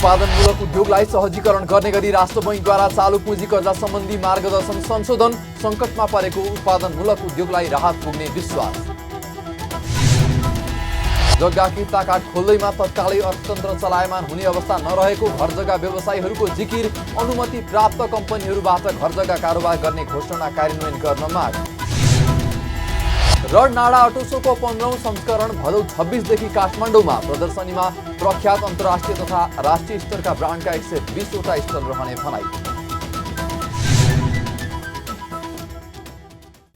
उत्पादनमूलक उद्योगलाई सहजीकरण गर्ने गरी राष्ट्र बैंकद्वारा चालू पुँजी कर्जा सम्बन्धी मार्गदर्शन संशोधन, सङ्कटमा परेको उत्पादनमूलक उद्योगलाई राहत पुग्ने विश्वास। जग्गा किता काठ खोल्दैमा तत्कालै अर्थतन्त्र चलायमान हुने अवस्था नरहेको घर जग्गा व्यवसायीहरूको जिकिर, अनुमति प्राप्त कम्पनीहरूबाट घर जग्गा कारोबार गर्ने घोषणा कार्यान्वयन गर्न माग। रड नाडा अटो सोको 15औं संस्करण भदौ 26 देखि काठमाडौँमा प्रदर्शनीमा प्रख्यात अन्तर्राष्ट्रिय तथा राष्ट्रिय स्तरका ब्रान्डका 120 वटा स्टल रहने भनाई।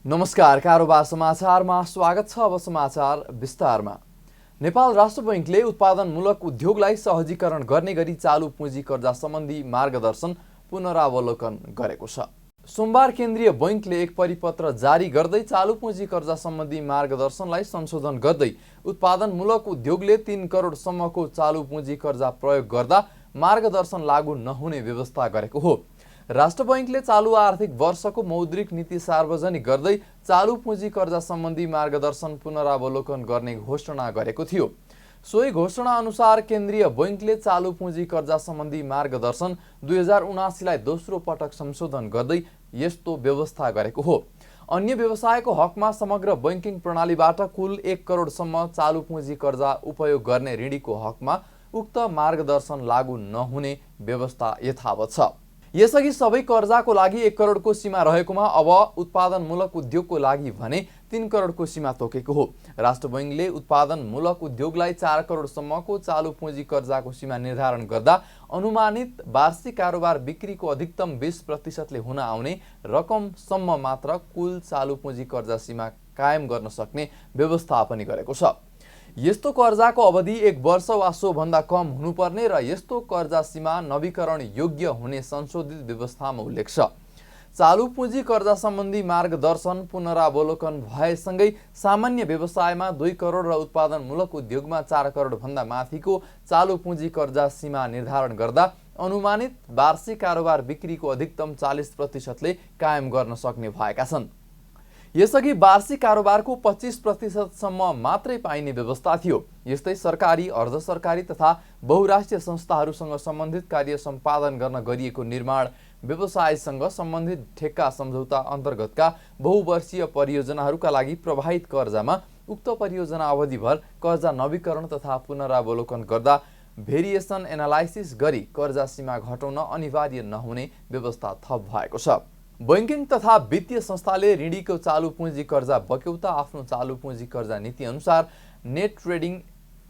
नमस्कार, कारोबार समाचारमा स्वागत छ। अब समाचार विस्तारमा। नेपाल राष्ट्र बैंकले उत्पादनमूलक उद्योगलाई सहजीकरण गर्ने गरी चालू पुँजी कर्जा सम्बन्धी मार्गदर्शन पुनरावलोकन गरेको छ। सोमबार केन्द्रीय बैंकले एक परिपत्र जारी गर्दै चालू पुँजी कर्जा सम्बन्धी मार्गदर्शनलाई संशोधन गर्दै उत्पादनमूलक उद्योगले 3 करोडसम्मको चालू पुँजी कर्जा प्रयोग गर्दा मार्गदर्शन लागू नहुने व्यवस्था गरेको हो। राष्ट्र बैंकले चालू आर्थिक वर्षको मौद्रिक नीति सार्वजनिक गर्दै चालू पुँजी कर्जा सम्बन्धी मार्गदर्शन पुनरावलोकन गर्ने घोषणा गरेको थियो। सोही घोषणा अनुसार केन्द्रीय बैंकले चालू पुँजी कर्जा सम्बन्धी मार्गदर्शन 2079 लाई दोस्रो पटक संशोधन गर्दै यस्तो व्यवस्था गरेको हो। अन्य व्यवसायको हकमा समग्र बैंकिङ प्रणालीबाट कुल 1 करोडसम्म चालू पुँजी कर्जा उपयोग गर्ने ऋणीको हकमा उक्त मार्गदर्शन लागू नहुने व्यवस्था यथावत छ। यसअघि सबै कर्जाको लागि 1 करोडको सीमा रहेकोमा अब उत्पादनमूलक उद्योगको लागि भने 3 करोडको सीमा तोकेको हो। राष्ट्र बैंकले उत्पादनमूलक उद्योगलाई 4 करोडसम्मको चालू पुँजी कर्जाको सीमा निर्धारण गर्दा अनुमानित वार्षिक कारोबार बिक्रीको अधिकतम 20% हुन आउने रकमसम्म मात्र कुल चालू पुँजी कर्जा सीमा कायम गर्न सक्ने व्यवस्था पनि गरेको छ। यस्तो कर्जाको अवधि 1 वर्ष वा सोभन्दा कम हुनुपर्ने र यस्तो कर्जा सीमा नवीकरण योग्य हुने संशोधित व्यवस्थामा उल्लेख छ। चालू पुँजी कर्जा सम्बन्धी मार्गदर्शन पुनरावलोकन भएसँगै सामान्य व्यवसायमा 2 करोड र उत्पादनमूलक उद्योगमा 4 करोड भन्दा माथिको चालू पुँजी कर्जा सीमा निर्धारण गर्दा अनुमानित वार्षिक कारोबार बिक्रीको अधिकतम 40% ले कायम गर्न सक्ने भएका छन्। यसअघि वार्षिक कारोबारको 25% सम्म मात्रै पाइने व्यवस्था थियो। यस्तै सरकारी, अर्ध सरकारी तथा बहुराष्ट्रिय संस्थाहरूसँग सम्बन्धित कार्य सम्पादन गर्न गरिएको निर्माण व्यवसायसँग सम्बन्धित ठेक्का सम्झौता अन्तर्गतका बहुवर्षीय परियोजनाहरूका लागि प्रवाहित कर्जामा उक्त परियोजना अवधिभर कर्जा नवीकरण तथा पुनरावलोकन गर्दा भेरिएसन एनालाइसिस गरी कर्जा सीमा घटाउन अनिवार्य नहुने व्यवस्था थप भएको छ। बैंकिङ तथा वित्तीय संस्थाले ऋणीको चालू पुँजी कर्जा बक्यौता आफ्नो चालू पुँजी कर्जा नीति अनुसार नेट ट्रेडिङ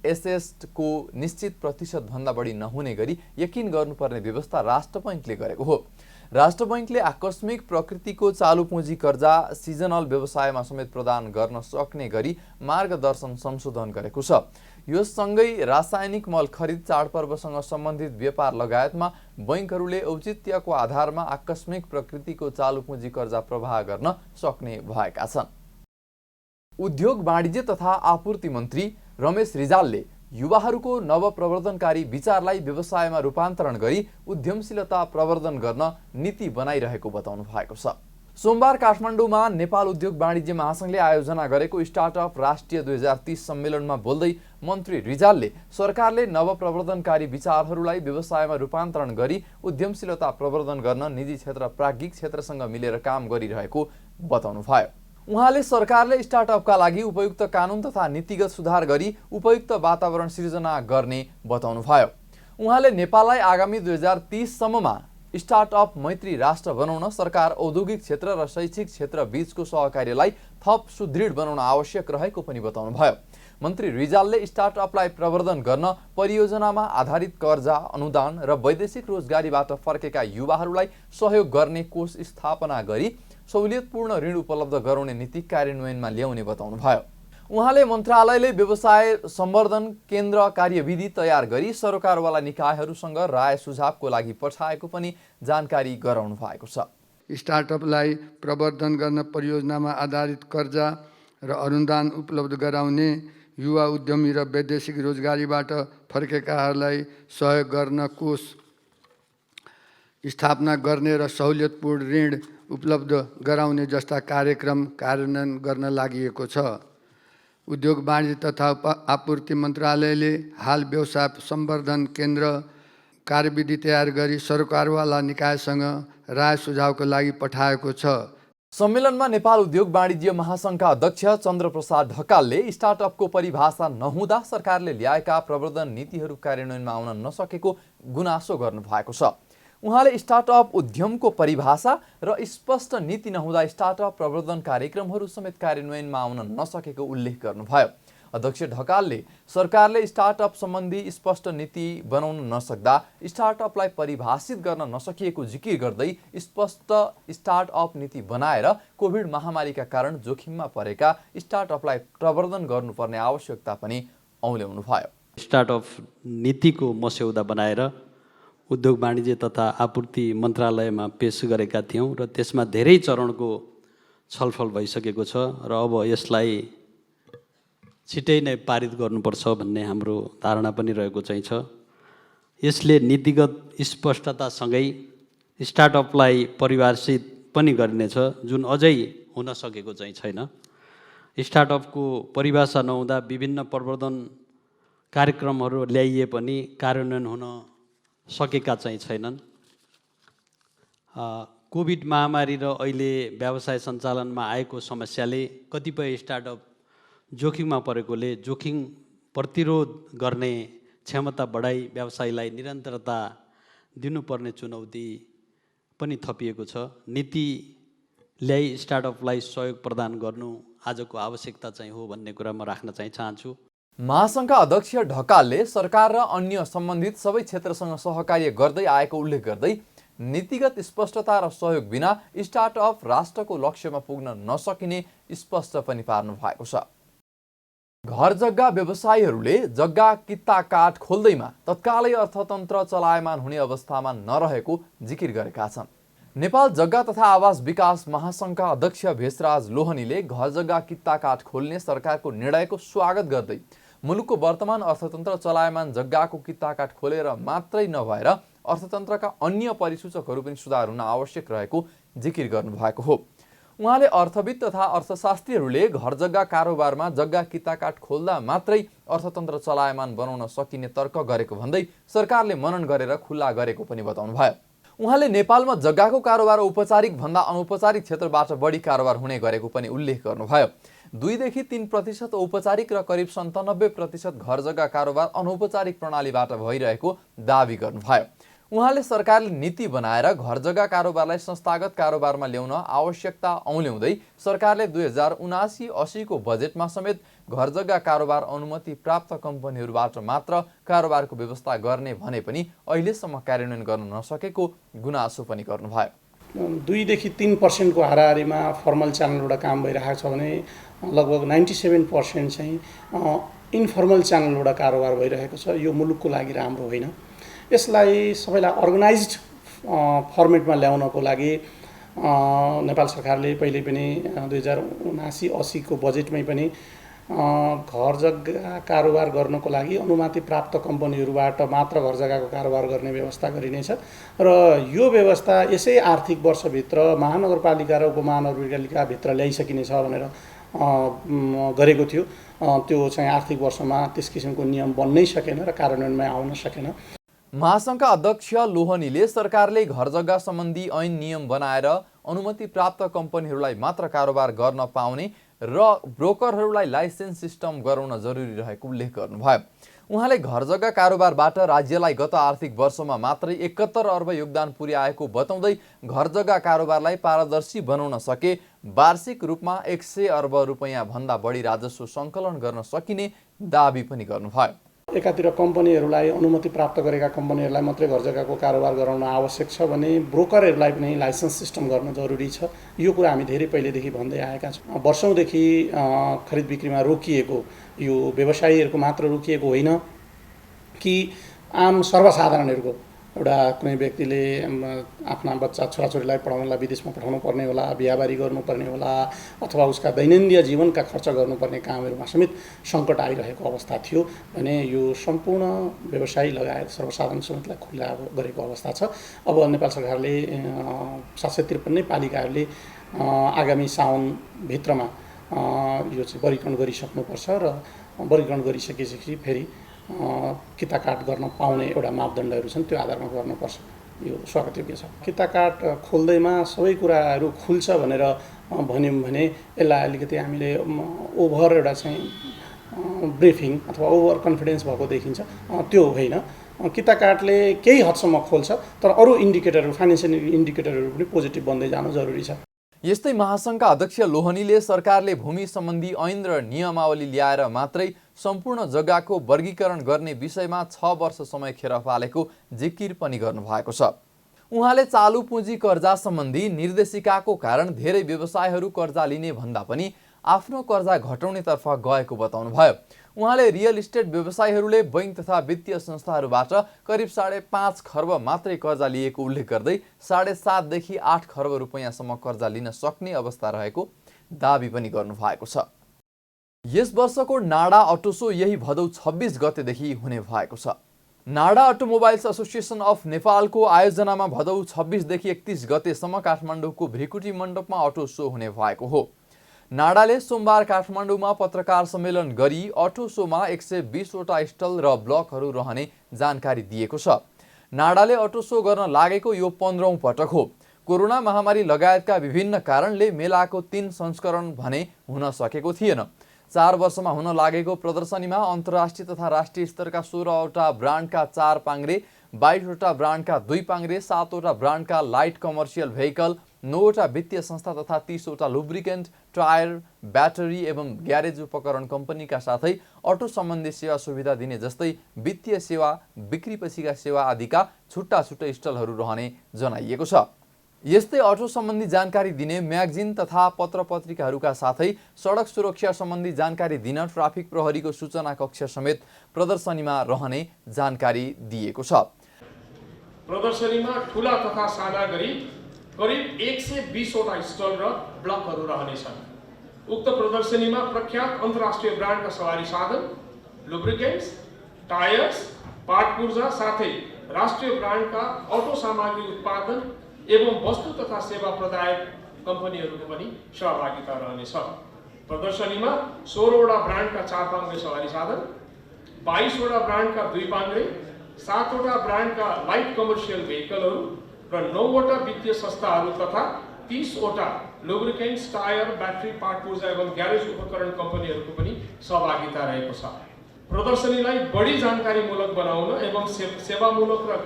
एसेटको निश्चित प्रतिशत भन्दा बढी नहुने गरी यकिन गर्नुपर्ने व्यवस्था राष्ट्र बैंकले गरेको हो। राष्ट्र बैंकले आकस्मिक प्रकृतिको चालू पुँजी कर्जा सिजनल व्यवसायमा समेत प्रदान गर्न सक्ने गरी मार्गदर्शन संशोधन गरेको छ। यो सँगै रासायनिक मल खरिद, चाडपर्वसँग सम्बन्धित व्यापार लगायतमा बैंकहरूले औचित्यको आधारमा आकस्मिक प्रकृतिको चालू पुँजी कर्जा प्रवाह गर्न सक्ने भएका छन्। उद्योग, वाणिज्य तथा आपूर्ति मन्त्री रमेश रिजालले युवाहरूको नवप्रवर्धनकारी विचारलाई व्यवसायमा रूपान्तरण गरी उद्यमशीलता प्रवर्धन गर्न नीति बनाइरहेको बताउनु भएको छ। सोमबार काठमाडौँमा नेपाल उद्योग वाणिज्य महासंघले आयोजना गरेको स्टार्टअप राष्ट्रिय 2030 सम्मेलनमा बोल्दै मन्त्री रिजालले सरकारले नवप्रवर्धनकारी विचारहरूलाई व्यवसायमा रूपान्तरण गरी उद्यमशीलता प्रवर्धन गर्न निजी क्षेत्र, प्राज्ञिक क्षेत्रसँग मिलेर काम गरिरहेको बताउनुभयो। उहाँले सरकारले स्टार्टअपका लागि उपयुक्त कानुन तथा नीतिगत सुधार गरी उपयुक्त वातावरण सिर्जना गर्ने बताउनुभयो। उहाँले नेपाललाई आगामी 2030 सम्ममा स्टार्टअप मैत्री राष्ट्र बनाउन सरकार, औद्योगिक क्षेत्र र शैक्षिक क्षेत्र बीचको सहकार्यलाई थप सुदृढ बनाउन आवश्यक रहेको पनि बताउनुभयो। मन्त्री रिजालले स्टार्टअपलाई प्रवर्धन गर्न परियोजनामा आधारित कर्जा, अनुदान र वैदेशिक रोजगारीबाट फर्केका युवाहरूलाई सहयोग गर्ने कोष स्थापना गरी सहुलियतपूर्ण ऋण उपलब्ध गराउने नीति कार्यान्वयनमा ल्याउने बताउनुभयो। उहाँले मन्त्रालयले व्यवसाय सम्वर्धन केन्द्र कार्यविधि तयार गरी सरकारवाला निकायहरूसँग राय सुझावको लागि पठाएको पनि जानकारी गराउनु भएको छ। स्टार्टअपलाई प्रवर्धन गर्न परियोजनामा आधारित कर्जा र अनुदान उपलब्ध गराउने, युवा उद्यमी र वैदेशिक रोजगारीबाट फर्केकाहरूलाई सहयोग गर्न कोष स्थापना गर्ने र सहुलियतपूर्ण ऋण उपलब्ध गराउने जस्ता कार्यक्रम कार्यान्वयन गर्न लागि छ। उद्योग वाणिज्य तथा आपूर्ति मन्त्रालयले हाल व्यवसाय सम्वर्धन केन्द्र कार्यविधि तयार गरी सरकारवाला निकायसँग राय सुझावको लागि पठाएको छ। सम्मेलनमा नेपाल उद्योग वाणिज्य महासङ्घका अध्यक्ष चन्द्रप्रसाद ढकालले स्टार्टअपको परिभाषा नहुँदा सरकारले ल्याएका प्रवर्धन नीतिहरू कार्यान्वयनमा आउन नसकेको गुनासो गर्नुभएको छ। उहाँले स्टार्टअप उद्यमको परिभाषा र स्पष्ट नीति नहुँदा स्टार्टअप प्रवर्धन कार्यक्रमहरू समेत कार्यान्वयनमा आउन नसकेको उल्लेख गर्नुभयो। अध्यक्ष ढकालले सरकारले स्टार्टअप सम्बन्धी स्पष्ट नीति बनाउन नसक्दा स्टार्टअपलाई परिभाषित गर्न नसकिएको जिकिर गर्दै स्पष्ट स्टार्टअप नीति बनाएर कोभिड महामारीका कारण जोखिममा परेका स्टार्टअपलाई प्रवर्धन गर्नुपर्ने आवश्यकता पनि औल्याउनुभयो। स्टार्टअप नीतिको मस्यौदा बनाएर उद्योग वाणिज्य तथा आपूर्ति मन्त्रालयमा पेश गरेका थियौँ र त्यसमा धेरै चरणको छलफल भइसकेको छ र अब यसलाई छिटै नै पारित गर्नुपर्छ भन्ने हाम्रो धारणा पनि रहेको चाहिँ छ। यसले नीतिगत स्पष्टतासँगै स्टार्टअपलाई परिभाषित पनि गरिनेछ, जुन अझै हुन सकेको चाहिँ छैन। स्टार्टअपको परिभाषा नहुँदा विभिन्न प्रवर्धन कार्यक्रमहरू ल्याइए पनि कार्यान्वयन हुन सकेका चाहिँ छैनन्। कोभिड महामारी र अहिले व्यवसाय सञ्चालनमा आएको समस्याले कतिपय स्टार्टअप जोखिममा परेकोले जोखिम प्रतिरोध गर्ने क्षमता बढाई व्यवसायलाई निरन्तरता दिनुपर्ने चुनौती पनि थपिएको छ। नीति ल्याई स्टार्टअपलाई सहयोग प्रदान गर्नु आजको आवश्यकता चाहिँ हो भन्ने कुरा म राख्न चाहिँ चाहन्छु। महासङ्घका अध्यक्ष ढकालले सरकार र अन्य सम्बन्धित सबै क्षेत्रसँग सहकार्य गर्दै आएको उल्लेख गर्दै नीतिगत स्पष्टता र सहयोग बिना स्टार्टअप राष्ट्रको लक्ष्यमा पुग्न नसकिने स्पष्ट पनि पार्नु भएको छ। घर जग्गा व्यवसायीहरूले जग्गा कित्ता काठ खोल्दैमा तत्कालै अर्थतन्त्र चलायमान हुने अवस्थामा नरहेको जिकिर गरेका छन्। नेपाल जग्गा तथा आवास विकास महासङ्घका अध्यक्ष भेषराज लोहनीले घर जग्गा कित्ता काठ खोल्ने सरकारको निर्णयको स्वागत गर्दै मुलुकको वर्तमान अर्थतन्त्र चलायमान जग्गाको कित्ता काठ खोलेर मात्रै नभएर अर्थतन्त्रका अन्य परिसूचकहरू पनि सुधार हुन आवश्यक रहेको जिकिर गर्नुभएको हो। उहाँले अर्थविद तथा अर्थशास्त्रीहरूले घर जग्गा कारोबारमा जग्गा कित्ता काठ खोल्दा मात्रै अर्थतन्त्र चलायमान बनाउन सकिने तर्क गरेको भन्दै सरकारले मनन गरेर खुल्ला गरेको पनि बताउनुभयो। उहाँले नेपालमा जग्गाको कारोबार औपचारिक भन्दा अनौपचारिक क्षेत्रबाट बढी कारोबार हुने गरेको पनि उल्लेख गर्नुभयो। 2 देखि 3% औपचारिक र करिब 97% घर जग्गा कारोबार अनौपचारिक प्रणालीबाट भइरहेको दावी गर्नुभयो। उहाँले सरकारले नीति बनाएर घर जग्गा कारोबारलाई संस्थागत कारोबारमा ल्याउन आवश्यकता औल्याउँदै सरकारले 2079-80 को बजेटमा समेत घर जग्गा कारोबार अनुमति प्राप्त कम्पनीहरूबाट मात्र कारोबारको व्यवस्था गर्ने भने पनि अहिलेसम्म कार्यान्वयन गर्न नसकेको गुनासो पनि गर्नुभयो। 2 देखि 3% को हाराहारीमा फर्मल च्यानलबाट काम भइरहेको छ भने लगभग 97% चाहिँ इन्फर्मल च्यानलबाट कारोबार भइरहेको छ। यो मुलुकको लागि राम्रो होइन। यसलाई सबैलाई अर्गनाइज्ड फर्मेटमा ल्याउनको लागि नेपाल सरकारले पहिले पनि 2079-80 को बजेटमै पनि घर जग्गा कारोबार गर्नको लागि अनुमति प्राप्त कम्पनीहरूबाट मात्र घर जग्गाको कारोबार गर्ने व्यवस्था गरिनेछ र यो व्यवस्था यसै आर्थिक वर्षभित्र महानगरपालिका र उपमहानगरपालिकाभित्र ल्याइसकिनेछ भनेर गरेको थियो। त्यो चाहिँ आर्थिक वर्षमा त्यस किसिमको नियम बन्नै सकेन र कार्यान्वयनमा आउन सकेन। महासङ्घका अध्यक्ष लोहनीले सरकारले घर जग्गा सम्बन्धी ऐन नियम बनाएर अनुमति प्राप्त कम्पनीहरूलाई मात्र कारोबार गर्न पाउने र ब्रोकरहरूलाई लाइसेन्स सिस्टम गराउन जरुरी रहेको उल्लेख गर्नुभयो। उहाँले घर जग्गा कारोबारबाट राज्यलाई गत आर्थिक वर्षमा मात्रै 71 अर्ब योगदान पुर्याएको बताउँदै घर जग्गा कारोबारलाई पारदर्शी बनाउन सके वार्षिक रूपमा 100 अर्ब रुपैयाँ भन्दा बढी राजस्व सङ्कलन गर्न सकिने दावी पनि गर्नुभयो। एकातिर कम्पनीहरूलाई अनुमति प्राप्त गरेका कम्पनीहरूलाई मात्रै घर जग्गाको कारोबार गराउन आवश्यक छ भने ब्रोकरहरूलाई पनि लाइसेन्स सिस्टम गर्न जरुरी छ। यो कुरा हामी धेरै पहिलेदेखि भन्दै आएका छौँ। वर्षौँदेखि खरिद बिक्रीमा रोकिएको यो व्यवसायीहरूको मात्र रोकिएको होइन कि आम सर्वसाधारणहरूको एउटा कुनै व्यक्तिले आफ्ना बच्चा छोराछोरीलाई पढाउनलाई विदेशमा पठाउनु पर्ने होला, बिहाबारी गर्नुपर्ने होला अथवा उसका दैनन्दिन जीवनका खर्च गर्नुपर्ने कामहरूमा समेत सङ्कट आइरहेको अवस्था थियो भने यो सम्पूर्ण व्यवसायी लगायत सर्वसाधारण समेतलाई खुल्ला गरेको अवस्था छ। अब नेपाल सरकारले 753 पालिकाहरूले आगामी साउनभित्रमा यो चाहिँ वर्गीकरण गरिसक्नुपर्छ र वर्गीकरण गरिसकेपछि फेरि किताकाट गर्न पाउने एउटा मापदण्डहरू छन्, त्यो आधारमा गर्नुपर्छ। यो स्वागतयोग्य छ। किताकाट खोल्दैमा सबै कुराहरू खुल्छ भनेर भन्यौँ भने यसलाई अलिकति हामीले ओभर एउटा चाहिँ ब्रिफिङ अथवा ओभर कन्फिडेन्स भएको देखिन्छ। त्यो होइन, किताकाटले केही हदसम्म खोल्छ, तर अरू इन्डिकेटरहरू, फाइनेन्सियल इन्डिकेटरहरू पनि पोजिटिभ बन्दै जानु जरुरी छ। यस्तै महासङ्घका अध्यक्ष लोहनीले सरकारले भूमि सम्बन्धी ऐन र नियमावली ल्याएर मात्रै सम्पूर्ण जग्गाको वर्गीकरण गर्ने विषयमा 6 वर्ष समय खेर फालेको जिकिर पनि गर्नुभएको छ। उहाँले चालु पुँजी कर्जा सम्बन्धी निर्देशिकाको कारण धेरै व्यवसायहरू कर्जा लिने भन्दा पनि आफ्नो कर्जा घटाउनेतर्फ गएको बताउनुभयो। उहाँले रियल इस्टेट व्यवसायीहरूले बैंक तथा वित्तीय संस्थाहरूबाट करिब 5.5 खर्ब मात्रै कर्जा लिएको उल्लेख गर्दै 7.5 देखि 8 खर्ब रुपैयाँसम्म कर्जा लिन सक्ने अवस्था रहेको दाबी पनि गर्नुभएको छ। यस वर्षको नाडा अटो सो यही भदौ 26 गतेदेखि हुने भएको छ। नाडा अटोमोबाइल्स एसोसिएसन अफ नेपालको आयोजनामा भदौ 26 देखि 31 गतेसम्म काठमाडौँको भ्रिकुटी मण्डपमा अटो सो हुने भएको हो। नाडाले सोमबार काठमाडौँमा पत्रकार सम्मेलन गरी अटो सोमा 120 वटा स्टल र ब्लकहरू रहने जानकारी दिएको छ। नाडाले अटो सो गर्न लागेको यो 15औं पटक हो। कोरोना महामारी लगायतका विभिन्न कारणले मेलाको 3 संस्करण भने हुन सकेको थिएन। 4 वर्षमा हुन लागेको प्रदर्शनीमा अन्तर्राष्ट्रिय तथा राष्ट्रिय स्तरका 16 वटा ब्रान्डका 4 पाङ्ग्रे, 22 वटा ब्रान्डका 2 पाङ्ग्रे, 7 वटा ब्रान्डका लाइट कमर्सियल भेहिकल, 9 वटा वित्तीय संस्था तथा 30 वटा लुब्रिकेन्ट, टायर, ब्याटरी एवं ग्यारेज उपकरण कम्पनीका साथै अटो सम्बन्धी सेवा सुविधा दिने जस्तै वित्तीय सेवा, बिक्रीपछिका सेवा आदिका छुट्टा छुट्टै स्टलहरू रहने जनाइएको छ। यस्तै अटो सम्बन्धी जानकारी दिने म्यागजिन तथा पत्र-पत्रिकाहरूका साथै सडक सुरक्षा सम्बन्धी जानकारी दिन ट्राफिक प्रहरीको सूचना कक्ष समेत प्रदर्शनीमा रहने जानकारी दिएको छ। प्रदर्शनीमा ठुला तथा साना गरी करिब 120 वटा स्टल र ब्लकहरू रहनेछन्। उक्त प्रदर्शनीमा प्रख्यात अन्तर्राष्ट्रिय ब्रान्डका सवारी साधन, लुब्रिकेन्ट्स, टायर्स, पार्ट पूर्जा साथै राष्ट्रिय ब्रान्डका अटो सामग्री उत्पादन एवं वस्तु तथा सेवा प्रदायक कम्पनीहरूको पनि सहभागिता रहनेछ। प्रदर्शनीमा 16 वटा ब्रान्डका 4 पाङ्ग्रे सवारी साधन, 22 वटा ब्रान्डका 2 पाङ्ग्रे, 7 वटा ब्रान्डका लाइट कमर्सियल भेहिकलहरू र 9 वटा वित्तीय संस्थाहरू तथा 30 वटा लुब्रिकेन्ट्स, टायर, ब्याट्री, पार्ट पूर्जा एवं ग्यारेज उपकरण कम्पनीहरूको पनि सहभागिता रहेको छ। प्रदर्शनीलाई बढी जानकारीमूलक बनाउन एवं सेवामूलक र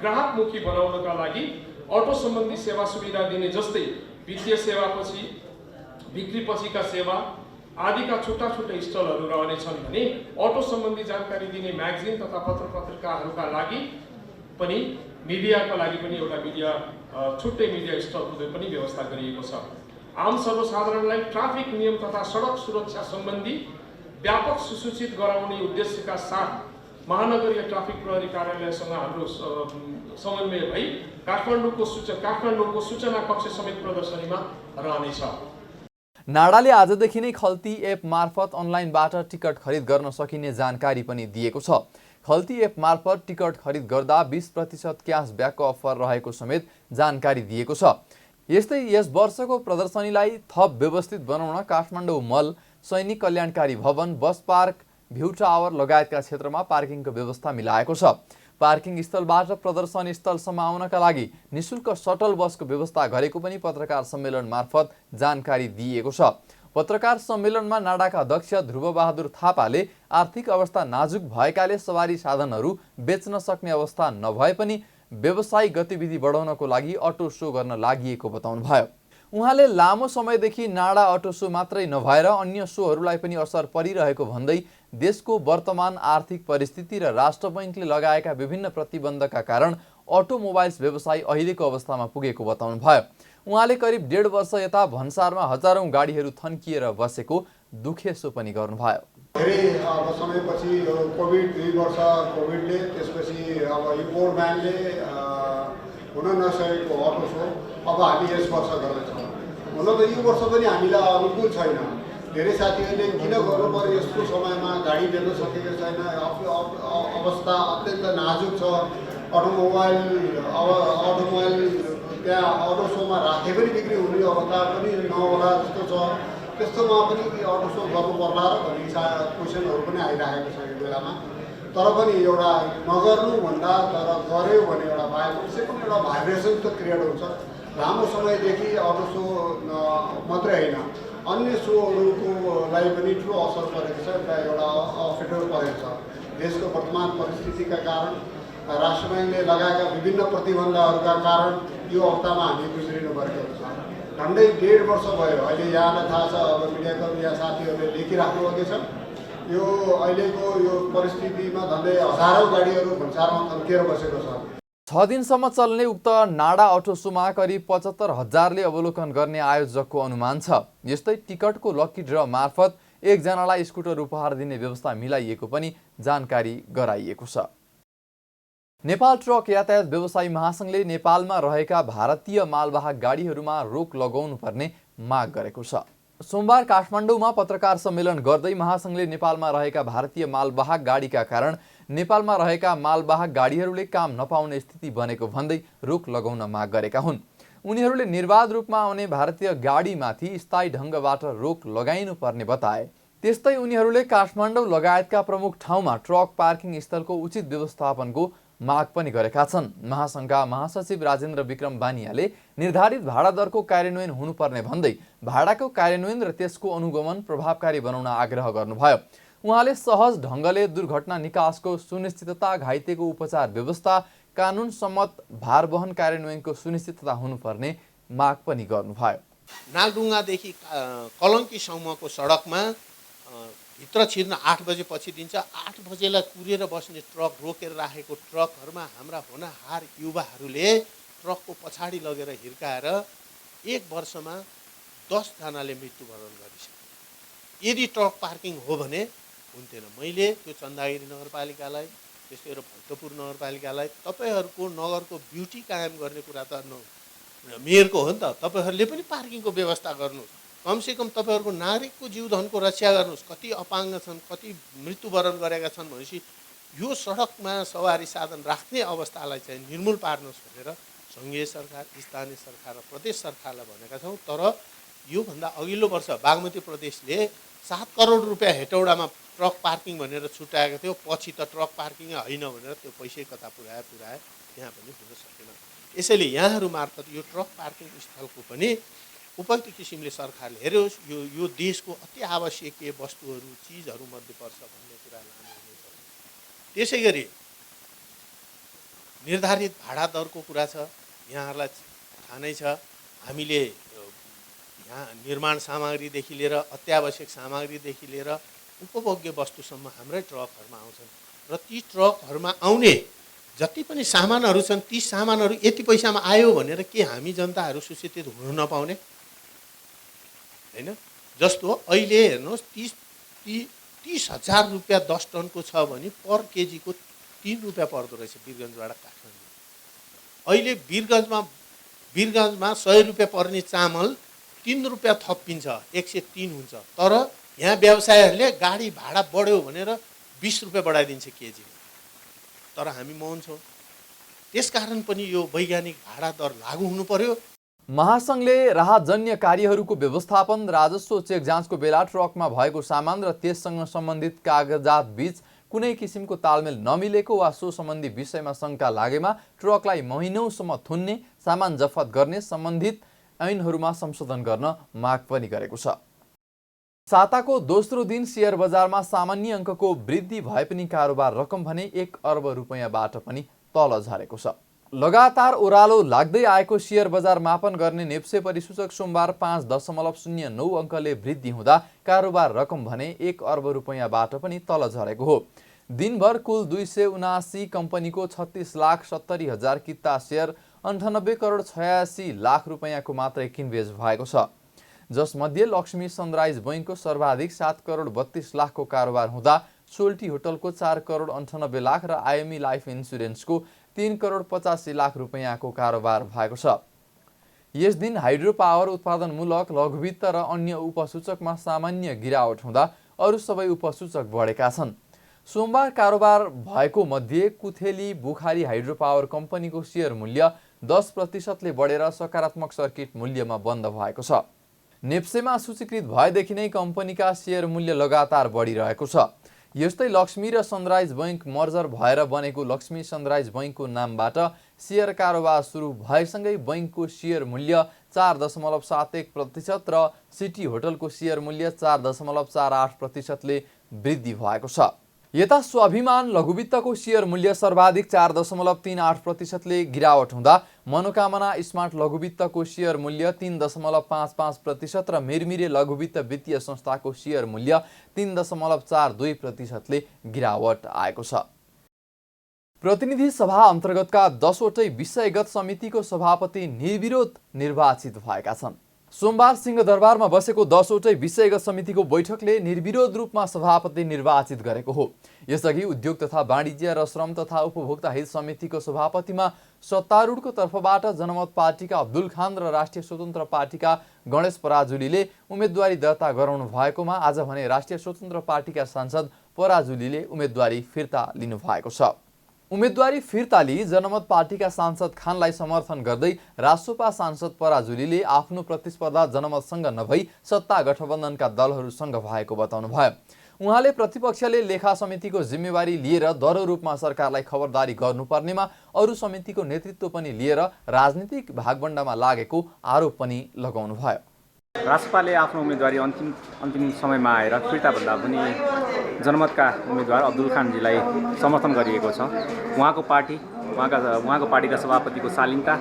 ग्राहकमुखी बनाउनका लागि अटो सम्बन्धी सेवा सुविधा दिने जस्तै वित्तीय सेवापछि, बिक्रीपछिका सेवा आदिका छुट्टा छुट्टै स्टलहरू रहनेछन् भने अटो सम्बन्धी जानकारी दिने म्यागजिन तथा पत्र-पत्रिकाहरूका लागि पनि मिडियाका लागि पनि एउटा छुट्टै मिडिया स्टलको पनि व्यवस्था गरिएको छ। आम सर्वसाधारणलाई ट्राफिक नियम तथा सडक सुरक्षा सम्बन्धी व्यापक सुसूचित गराउने उद्देश्यका साथ महानगरीय ट्राफिक प्रहरी कार्यालयसँग हाम्रो समन्वय भई काठमाडौँको सूचना कक्ष समेत प्रदर्शनीमा रहनेछ। नाडाले आजदेखि नै खल्ती एप मार्फत अनलाइनबाट टिकट खरिद गर्न सकिने जानकारी पनि दिएको छ। खल्ती एप मार्फत टिकट खरिद गर्दा 20% क्यासब्याकको अफर रहेको समेत जानकारी दिएको छ। यस्तै यस वर्षको प्रदर्शनीलाई थप व्यवस्थित बनाउन काठमाडौँ मल, सैनिक कल्याणकारी भवन, बस पार्क, भ्यू टावर लगायतका क्षेत्रमा पार्किङको व्यवस्था मिलाएको छ। पार्किङ स्थलबाट प्रदर्शनी स्थलसम्म आउनका लागि निशुल्क सटल बसको व्यवस्था गरेको पनि पत्रकार सम्मेलन मार्फत जानकारी दिएको छ। पत्रकार सम्मेलनमा नाडाका अध्यक्ष ध्रुवबहादुर थापाले आर्थिक अवस्था नाजुक भएकाले सवारी साधनहरू बेच्न सक्ने अवस्था नभए पनि व्यवसायिक गतिविधि बढाउनको लागि अटो सो गर्न लागिएको बताउनुभयो। उहाँले लामो समयदेखि नाडा अटो सो मात्रै नभएर अन्य सोहरूलाई पनि असर परिरहेको भन्दै देशको वर्तमान आर्थिक परिस्थिति र राष्ट्र बैंकले लगाएका विभिन्न प्रतिबन्धका कारण अटोमोबाइल्स व्यवसाय अहिलेको अवस्थामा पुगेको बताउनुभयो। उहाँले करिब 1.5 वर्ष यता भन्सारमा हजारौं गाडीहरू थन्किएर बसेको दुखेसो पनि गर्नुभयो। धेरै समयपछि कोभिड 2 वर्ष कोभिडले, त्यसपछि अब यो कोर ब्यानले हुन नसकेको अटो सो अब हामी यस वर्ष गर्दैछौँ। हुन त यो वर्ष पनि हामीलाई अनुकूल छैन। धेरै साथीहरूले किन गर्नु पर्यो यस्तो समयमा, गाडी बेच्न सकेको छैन, अवस्था अत्यन्त नाजुक छ। अटोमोबाइल त्यहाँ अटो सोमा राखे पनि बिक्री हुने अवस्था पनि नहोला जस्तो छ। त्यस्तोमा पनि अटो सो गर्नु पर्ला र भन्ने क्वेसनहरू पनि आइरहेको छ यो बेलामा। तर पनि एउटा नगर्नुभन्दा तर गऱ्यो भने एउटा त्यसै पनि एउटा भाइब्रेसन त क्रिएट हुन्छ। लामो समयदेखि अटो सो मात्रै होइन अन्य सोहरूको लागि पनि ठुलो असर परेको छ, एउटा अप्ठ्यारो परेको छ। देशको वर्तमान परिस्थितिका कारण राष्ट्र ब्याङ्कले लगाएका विभिन्न प्रतिबन्धहरूका कारण यो अवस्थामा हामी गुज्रिनु परेको छ। झन्डै 1.5 वर्ष भयो। अहिले यहाँलाई थाहा छ, अब मिडियाकर्मी या साथीहरूले लेखिराख्नुभएको छ, यो अहिलेको यो परिस्थितिमा झन्डै हजारौँ गाडीहरू भन्सारमा थन्किएर बसेको छ। 6 दिनसम्म चल्ने उक्त नाडा अटो सोमा करिब 75,000ले अवलोकन गर्ने आयोजकको अनुमान छ। यस्तै टिकटको लकी ड्र मार्फत एकजनालाई स्कुटर उपहार दिने व्यवस्था मिलाइएको पनि जानकारी गराइएको छ। नेपाल ट्रक यातायात व्यवसायी महासङ्घले नेपालमा रहेका भारतीय मालवाहक गाडीहरूमा रोक लगाउनु पर्ने माग गरेको छ। सोमबार काठमाडौँमा पत्रकार सम्मेलन गर्दै महासङ्घले नेपालमा रहेका भारतीय मालवाहक गाडीका कारण नेपालमा रहेका मालवाहक गाडीहरूले काम नपाउने स्थिति बनेको भन्दै रोक लगाउन माग गरेका हुन्। उनीहरूले निर्बाध रूपमा आउने भारतीय गाडीमाथि स्थायी ढङ्गबाट रोक लगाइनु पर्ने बताए। त्यस्तै उनीहरूले काठमाडौँ लगायतका प्रमुख ठाउँमा ट्रक पार्किङ स्थलको उचित व्यवस्थापनको माग पनि गरेका छन्। महासङ्घका महासचिव राजेन्द्र विक्रम बानियाले निर्धारित भाडा दरको कार्यान्वयन हुनुपर्ने भन्दै भाडाको कार्यान्वयन र त्यसको अनुगमन प्रभावकारी बनाउन आग्रह गर्नुभयो। उहाँले सहज ढङ्गले दुर्घटना निकासको सुनिश्चितता, घाइतेको उपचार व्यवस्था, कानुन सम्मत भार वहन कार्यान्वयनको सुनिश्चितता हुनुपर्ने माग पनि गर्नुभयो। नागढुङ्गादेखि कलङ्कीसम्मको सडकमा भित्र छिर्न 8 बजेपछि दिन्छ। 8 बजेलाई कुरेर बस्ने ट्रक रोकेर राखेको ट्रकहरूमा हाम्रा होनहार युवाहरूले ट्रकको पछाडि लगेर हिर्काएर 1 वर्षमा 10 जनाले मृत्युवरण गरिसके। यदि ट्रक पार्किङ हो भने हुन्थेन। मैले त्यो चन्दागिरी नगरपालिकालाई, त्यस्तै गरेर भक्तपुर नगरपालिकालाई तपाईँहरूको नगरको ब्युटी कायम गर्ने कुरा त मेयरको हो नि त। तपाईँहरूले पनि पार्किङको व्यवस्था गर्नुहोस्। कमसेकम तपाईँहरूको नागरिकको जीवधनको रक्षा गर्नुहोस्। कति अपाङ्ग छन्, कति मृत्युवरण गरेका छन् भनेपछि यो सडकमा सवारी साधन राख्ने अवस्थालाई चाहिँ निर्मूल पार्नुहोस् भनेर सङ्घीय सरकार, स्थानीय सरकार र प्रदेश सरकारलाई भनेका छौँ। तर योभन्दा अघिल्लो वर्ष बागमती प्रदेशले 7 करोड रुपियाँ हेटौडामा ट्रक पार्किङ भनेर छुट्याएको थियो। पछि त ट्रक पार्किङ होइन भनेर त्यो पैसै कता पुर्याए त्यहाँ पनि हुन सकेन। यसैले यहाँहरू मार्फत यो ट्रक पार्किङ स्थलको पनि उपयुक्त किसिमले सरकारले हेरोस्। यो देशको अति आवश्यकीय वस्तुहरू, चिजहरू मध्ये पर्छ भन्ने कुरा लानुहुनेछ। त्यसै गरी निर्धारित भाडा दरको कुरा छ। यहाँहरूलाई थाहा नै छ, हामीले यहाँ निर्माण सामग्रीदेखि लिएर अत्यावश्यक सामग्रीदेखि लिएर उपभोग्य वस्तुसम्म हाम्रै ट्रकहरूमा आउँछन् र ती ट्रकहरूमा आउने जति पनि सामानहरू छन् ती सामानहरू यति पैसामा आयो भनेर के हामी जनताहरू सुसूचित हुन नपाउने हैन? जस्तो अहिले हेर्नुहोस् 30,000 रुपियाँ 10 टनको छ भने पर केजीको 3 रुपियाँ पर्दो रहेछ वीरगञ्जबाट काठमाडौँ। अहिले वीरगञ्जमा 100 रुपियाँ पर्ने चामल 3 रुपियाँ थपिन्छ, 103 हुन्छ। तर यहाँ व्यवसायहरूले गाडी भाडा बढ्यो भनेर 20 रुपियाँ बढाइदिन्छ केजीमा। तर हामी मौन छौँ। त्यसकारण पनि यो वैज्ञानिक भाडा दर लागू हुनु पर्यो। महासङ्घले राहतजन्य कार्यहरूको व्यवस्थापन, राजस्व चेक जाँचको बेला ट्रकमा भएको सामान र त्यससँग सम्बन्धित कागजात बीच कुनै किसिमको तालमेल नमिलेको वा सो सम्बन्धी विषयमा शङ्का लागेमा ट्रकलाई महिनौसम्म थुन्ने, सामान जफत गर्ने सम्बन्धित ऐनहरूमा संशोधन गर्न माग पनि गरेको छ। साताको दोस्रो दिन शेयर बजारमा सामान्य अङ्कको वृद्धि भए पनि कारोबार रकम भने 1 अर्ब रुपैयाँबाट पनि तल झरेको छ। लगातार ओह्रालो लाग्दै आएको शेयर बजार मापन गर्ने नेप्से परिसूचक सोमबार 5.09 अङ्कले वृद्धि हुँदा कारोबार रकम भने 1 अर्ब रुपैयाँबाट पनि तल झरेको हो। दिनभर कुल 279 कम्पनीको 36,70,000 किता शेयर 98 करोड 86 लाख रुपैयाँको मात्रै किनबेच भएको छ। जसमध्ये लक्ष्मी सनराइज बैङ्कको सर्वाधिक 7 करोड 32 लाखको कारोबार हुँदा सोल्टी होटलको 4 करोड 98 लाख र आइएमई लाइफ इन्सुरेन्सको 3 करोड 85 लाख रुपैयाँको कारोबार भएको छ। यस दिन हाइड्रो पावर उत्पादनमूलक लघुवित्त र अन्य उपसूचकमा सामान्य गिरावट हुँदा अरू सबै उपसूचक बढेका छन्। सोमबार कारोबार भएको मध्ये कुथेली बुखारी हाइड्रो पावर कम्पनीको शेयर मूल्य 10% बढेर सकारात्मक सर्किट मूल्यमा बन्द भएको छ। नेप्सेमा सूचीकृत भएदेखि नै कम्पनीका शेयर मूल्य लगातार बढिरहेको छ। यस्तै लक्ष्मी र सनराइज बैंक मर्जर भएर बनेको लक्ष्मी सनराइज बैंकको नामबाट सेयर कारोबार सुरु भएसँगै बैंकको सेयर मूल्य 4.71% र सिटी होटलको सेयर मूल्य 4.48%ले वृद्धि भएको छ। यता स्वाभिमान लघुवित्तको सेयर मूल्य सर्वाधिक 4.38%ले गिरावट हुँदा मनोकामना स्मार्ट लघुवित्तको सेयर मूल्य 3.55% र मिरमिरे लघुवित्त वित्तीय संस्थाको सेयर मूल्य 3.42%ले गिरावट आएको छ। प्रतिनिधि सभा अन्तर्गतका 10वटै विषयगत समितिको सभापति निर्विरोध निर्वाचित भएका छन्। सोमबार सिंहदरबारमा बसेको 10वटै विषयगत समितिको बैठकले निर्विरोध रूपमा सभापति निर्वाचित गरेको हो। यसअघि उद्योग तथा वाणिज्य र श्रम तथा उपभोक्ता हित समितिको सभापतिमा सत्तारूढको तर्फबाट जनमत पार्टीका अब्दुल खान र राष्ट्रिय स्वतन्त्र पार्टीका गणेश पराजुलीले उम्मेदवारी दर्ता गराउनु भएकोमा आज भने राष्ट्रिय स्वतन्त्र पार्टीका सांसद पराजुलीले उम्मेदवारी फिर्ता लिनु भएको छ। उम्मेदवारी फिर्ता लिई जनमत पार्टीका सांसद खानलाई समर्थन गर्दै रासोपा सांसद पराजुलीले आफ्नो प्रतिस्पर्धा जनमतसँग नभई सत्ता गठबन्धनका दलहरूसँग भएको बताउनुभयो। उहाँले प्रतिपक्षले लेखा समितिको जिम्मेवारी लिएर दह्रो रूपमा सरकारलाई खबरदारी गर्नुपर्नेमा अरू समितिको नेतृत्व पनि लिएर राजनीतिक भागबण्डामा लागेको आरोप पनि लगाउनुभयो। रासपाले आफ्नो उम्मेदवारी अन्तिम समयमा आएर फिर्ता भन्दा पनि जनमतका उम्मेदवार अब्दुल खानजीलाई समर्थन गरिएको छ। उहाँको पार्टीका सभापतिको शालीनता,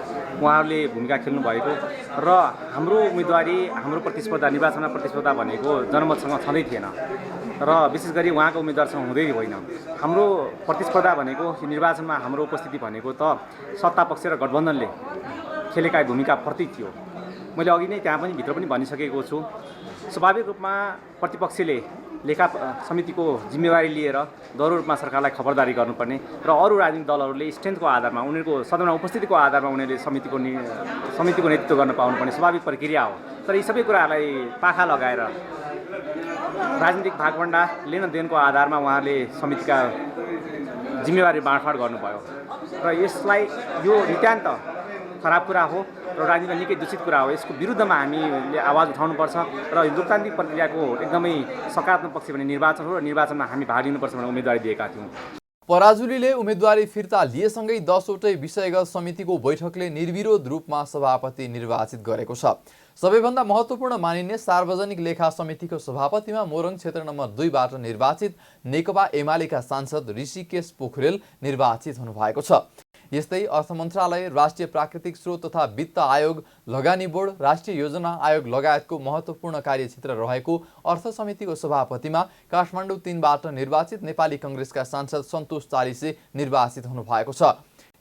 उहाँहरूले भूमिका खेल्नु भएको र हाम्रो उम्मेदवारी, हाम्रो प्रतिस्पर्धा, निर्वाचनमा प्रतिस्पर्धा भनेको जनमतसँग छँदै थिएन र विशेष गरी उहाँको उम्मेदवारसँग हुँदै होइन। हाम्रो प्रतिस्पर्धा भनेको निर्वाचनमा हाम्रो उपस्थिति भनेको त सत्तापक्ष र गठबन्धनले खेलेका भूमिका प्रति थियो। मैले अघि नै त्यहाँ पनि भित्र पनि भनिसकेको छु, स्वाभाविक रूपमा प्रतिपक्षले लेखा समितिको जिम्मेवारी लिएर दह्रो रूपमा सरकारलाई खबरदारी गर्नुपर्ने र अरू राजनीतिक दलहरूले स्ट्रेन्थको आधारमा, उनीहरूको सदनमा उपस्थितिको आधारमा उनीहरूले समितिको नेतृत्व गर्न पाउनुपर्ने स्वाभाविक प्रक्रिया हो। तर यी सबै कुराहरूलाई पाखा लगाएर राजनीतिक भागबण्डा लेनदेनको आधारमा उहाँहरूले समितिका जिम्मेवारी बाँडफाँड गर्नुभयो र यसलाई यो नितान्त खराब कुरा हो र राजनीतिमा निकै दूषित कुरा हो। यसको विरुद्धमा हामीले आवाज उठाउनुपर्छ र लोकतान्त्रिक प्रक्रियाको एकदमै सकारात्मक पक्ष भने निर्वाचन हो र निर्वाचनमा हामी भाग लिनुपर्छ भनेर उम्मेदवारी दिएका थियौँ। पराजुलीले उम्मेदवारी फिर्ता लिएसँगै 10वटै विषयगत समितिको बैठकले निर्विरोध रूपमा सभापति निर्वाचित गरेको छ। सबैभन्दा महत्त्वपूर्ण मानिने सार्वजनिक लेखा समितिको सभापतिमा मोरङ क्षेत्र नम्बर 2बाट निर्वाचित नेकपा एमालेका सांसद ऋषिकेश पोखरेल निर्वाचित हुनुभएको छ। यस्तै अर्थ मन्त्रालय, राष्ट्रिय प्राकृतिक स्रोत तथा वित्त आयोग, लगानी बोर्ड, राष्ट्रिय योजना आयोग लगायतको महत्त्वपूर्ण कार्यक्षेत्र रहेको अर्थ समितिको सभापतिमा काठमाडौँ 3बाट निर्वाचित नेपाली कङ्ग्रेसका सांसद सन्तोष चालिसे निर्वाचित हुनुभएको छ।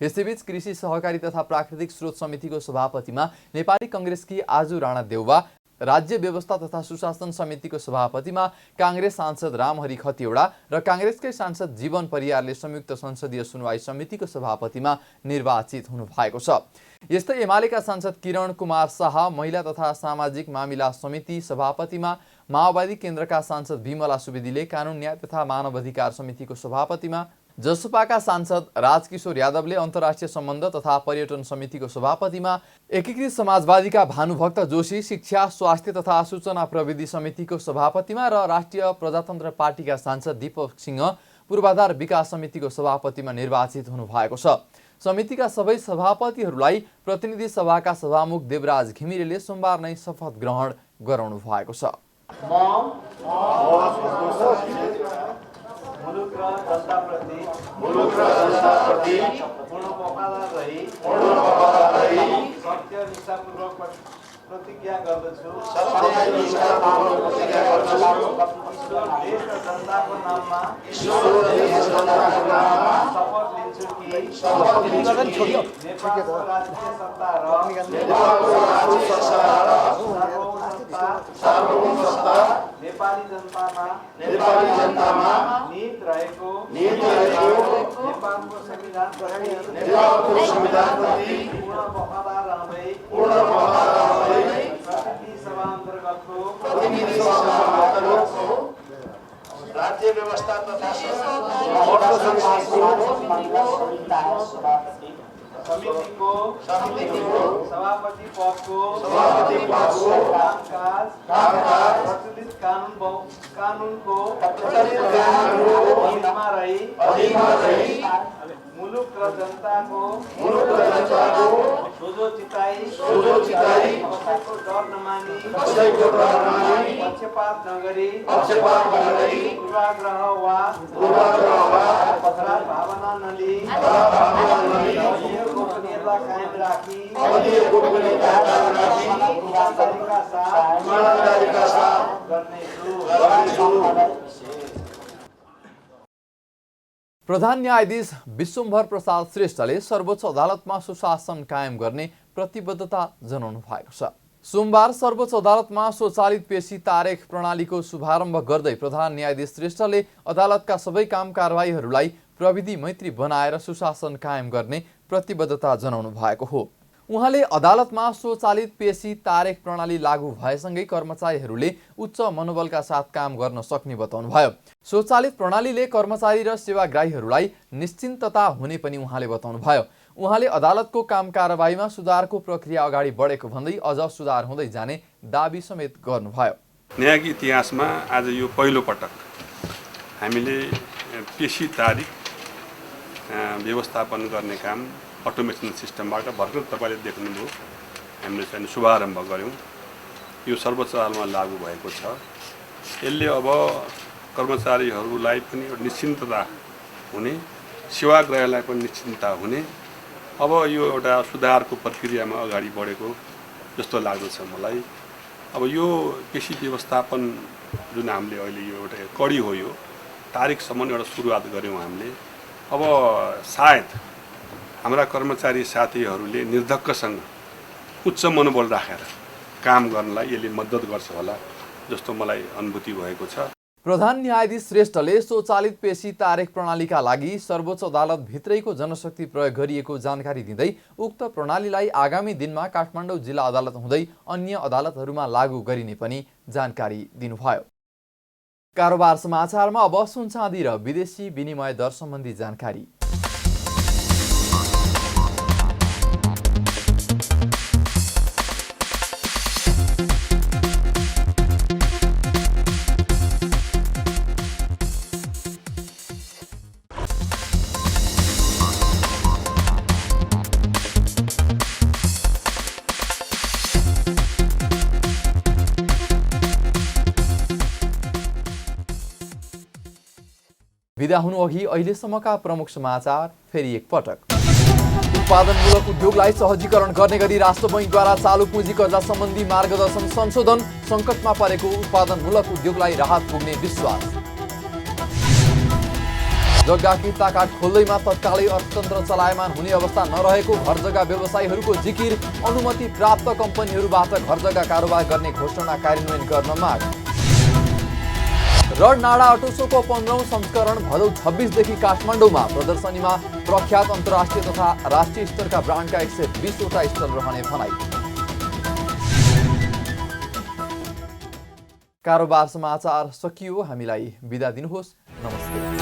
यसैबीच कृषि सहकारी तथा प्राकृतिक स्रोत समितिको सभापतिमा नेपाली कङ्ग्रेसकी आजु राणा देउवा, राज्य व्यवस्था तथा सुशासन समितिको सभापतिमा काङ्ग्रेस सांसद रामहरि खतिवडा र काङ्ग्रेसकै सांसद जीवन परियारले संयुक्त संसदीय सुनवाई समितिको सभापतिमा निर्वाचित हुनुभएको छ। यस्तै एमालेका सांसद किरण कुमार शाह महिला तथा सामाजिक मामिला समिति सभापतिमा, माओवादी केन्द्रका सांसद विमला सुवेदीले कानुन न्याय तथा मानवाधिकार समितिको सभापतिमा, जसपाका सांसद राजकिशोर यादवले अन्तर्राष्ट्रिय सम्बन्ध तथा पर्यटन समितिको सभापतिमा, एकीकृत समाजवादीका भानुभक्त जोशी शिक्षा, स्वास्थ्य तथा सूचना प्रविधि समितिको सभापतिमा र राष्ट्रिय प्रजातन्त्र पार्टीका सांसद दीपक सिंह पूर्वाधार विकास समितिको सभापतिमा निर्वाचित हुनुभएको छ। समितिका सबै सभापतिहरूलाई प्रतिनिधि सभाका सभामुख देवराज घिमिरेले सोमबार नै शपथ ग्रहण गराउनु भएको छ। मुलुक र जनताप्रति पूर्ण वफादार रही सत्य निष्ठापूर्वक प्रतिज्ञा गर्दछु। देश र जनताको नाममा शपथ लिन्छु कि नेपालको राष्ट्रिय सत्ता र सार्वभौम सत्ता नेपाली जनतामा निहित रहेको नेपालको संविधानप्रति पूर्ण वफादार रहँदै प्रतिनिधि सभा अन्तर्गतको राज्य व्यवस्था तथा समितिको सभापति पदको कामकाज प्रचलित कानुनको अधीनमा रही मुलुक र जनताको सोझो चिताई कसैको डर नमानी पक्षपात नगरी पूर्वाग्रह वा खराब भावना नलिई गोपनीयता कायम राखी ईमानदारीका साथ गर्नेछु। प्रधान न्यायाधीश विश्वम्भर प्रसाद श्रेष्ठले सर्वोच्च अदालतमा सुशासन कायम गर्ने प्रतिबद्धता जनाउनु भएको छ। सोमबार सर्वोच्च अदालतमा स्वचालित पेशी तारेख प्रणालीको शुभारम्भ गर्दै प्रधान न्यायाधीश श्रेष्ठले अदालतका सबै काम कारबाहीहरूलाई प्रविधि मैत्री बनाएर सुशासन कायम गर्ने प्रतिबद्धता जनाउनु भएको हो। उहाँले अदालतमा स्वचालित पेशी तारेख प्रणाली लागू भएसँगै कर्मचारीहरूले उच्च मनोबलका साथ काम गर्न सक्ने बताउनुभयो। स्वचालित प्रणालीले कर्मचारी र सेवाग्राहीहरूलाई निश्चिन्तता हुने पनि उहाँले बताउनुभयो। उहाँले अदालतको काम कारबाहीमा सुधारको प्रक्रिया अगाडि बढेको भन्दै अझ सुधार हुँदै जाने दाबी समेत गर्नुभयो। न्यायिक इतिहासमा आज यो पहिलो पटक हामीले पेशी तारिख व्यवस्थापन गर्ने काम अटोमेसन सिस्टमबाट भर्खर तपाईँले देख्नुभयो हामीले चाहिँ शुभारम्भ गऱ्यौँ। यो सर्वोच्च अदालतमा लागू भएको छ। यसले अब कर्मचारीहरूलाई पनि निश्चिन्तता हुने, सेवाग्राहीलाई पनि निश्चिन्तता हुने, अब यो एउटा सुधारको प्रक्रियामा अगाडि बढेको जस्तो लाग्दछ मलाई। अब यो पेशी व्यवस्थापन जुन हामीले अहिले यो एउटा कडी हो, यो तारिखसम्म एउटा सुरुवात गऱ्यौँ हामीले। अब सायद हाम्रा कर्मचारी साथीहरूले निर्धक्कसँग उच्च मनोबल राखेर काम गर्नलाई यसले मद्दत गर्छ होला जस्तो मलाई अनुभूति भएको छ। प्रधान न्यायाधीश श्रेष्ठले स्वचालित पेशी तारेख प्रणालीका लागि सर्वोच्च अदालत भित्रैको जनशक्ति प्रयोग गरिएको जानकारी दिँदै उक्त प्रणालीलाई आगामी दिनमा काठमाडौँ जिल्ला अदालत हुँदै अन्य अदालतहरूमा लागू गरिने पनि जानकारी दिनुभयो। कारोबार समाचारमा अब सुन चाँदी र विदेशी विनिमय दर सम्बन्धी जानकारी। विदा हुनु अघि अहिलेसम्मका प्रमुख समाचार फेरि एकपटक। उत्पादनमूलक उद्योगलाई सहजीकरण गर्ने गरी राष्ट्र बैंकद्वारा चालू पुँजी कर्जा सम्बन्धी मार्गदर्शन संशोधन, सङ्कटमा परेको उत्पादनमूलक उद्योगलाई राहत पुग्ने विश्वास। जग्गा किता काठ खोल्दैमा तत्कालै अर्थतन्त्र चलायमान हुने अवस्था नरहेको घर जग्गा व्यवसायीहरूको जिकिर, अनुमति प्राप्त कम्पनीहरूबाट घर जग्गा कारोबार गर्ने घोषणा कार्यान्वयन गर्न माग। रड नाडा अटो सोको 15औं संस्करण भदौ 26 देखि काठमाडौँमा प्रदर्शनीमा प्रख्यात अन्तर्राष्ट्रिय तथा राष्ट्रिय स्तरका ब्रान्डका 120 वटा स्टल रहने भनाई। कारोबार समाचार सकियो। हामीलाई बिदा दिनुहोस्। नमस्ते।